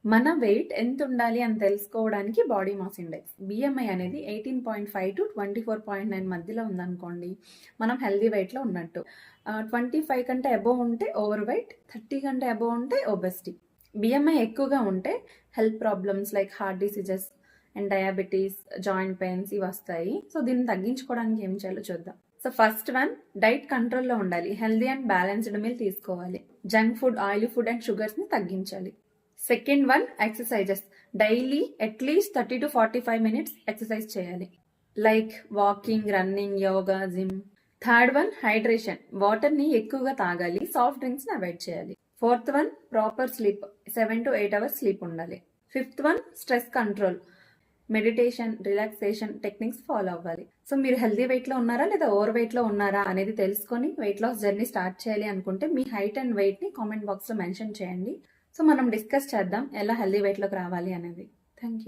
మన వెయిట్ ఎంత ఉండాలి అని తెలుసుకోవడానికి బాడీ మాస్ ఇండెక్స్ బిఎంఐ అనేది 18.5 టు 24.9 మధ్యలో ఉందనుకోండి, మనం హెల్దీ వెయిట్లో ఉన్నట్టు. 25 కంటే అబోవ్ ఉంటే ఓవర్ వెయిట్, 30 కంటే అబోవ్ ఉంటే ఒబెసిటీ. బిఎంఐ ఎక్కువగా ఉంటే health problems like heart diseases and diabetes, joint pains ఇవి వస్తాయి. సో దీన్ని తగ్గించుకోవడానికి ఏం చేయాలో చూద్దాం. సో ఫస్ట్ వన్, డైట్ కంట్రోల్లో ఉండాలి. హెల్దీ అండ్ బ్యాలెన్స్డ్ మీల్ తీసుకోవాలి. Junk food, oily food and షుగర్స్ని తగ్గించాలి. Second one, exercises. Daily at least 30 to 45 minutes exercise చేయాలి, like walking, running, yoga, gym. Third one, hydration. వాటర్ని ఎక్కువగా తాగాలి, సాఫ్ట్ డ్రింక్స్ని అవాయిడ్ చేయాలి. Fourth one, proper sleep. 7 to 8 hours sleep ఉండాలి. Fifth one, stress control. Meditation, relaxation techniques follow అవ్వాలి. So మీరు healthy వెయిట్లో ఉన్నారా లేదా ఓవర్ వెయిట్లో ఉన్నారా అనేది తెలుసుకొని వెయిట్ లాస్ జర్నీ స్టార్ట్ చేయాలి అనుకుంటే మీ హైట్ అండ్ వెయిట్ని కామెంట్ బాక్స్లో మెన్షన్ చేయండి. సో మనం డిస్కస్ చేద్దాం ఎలా హెల్దీ వెయిట్లోకి రావాలి అనేది. Thank you.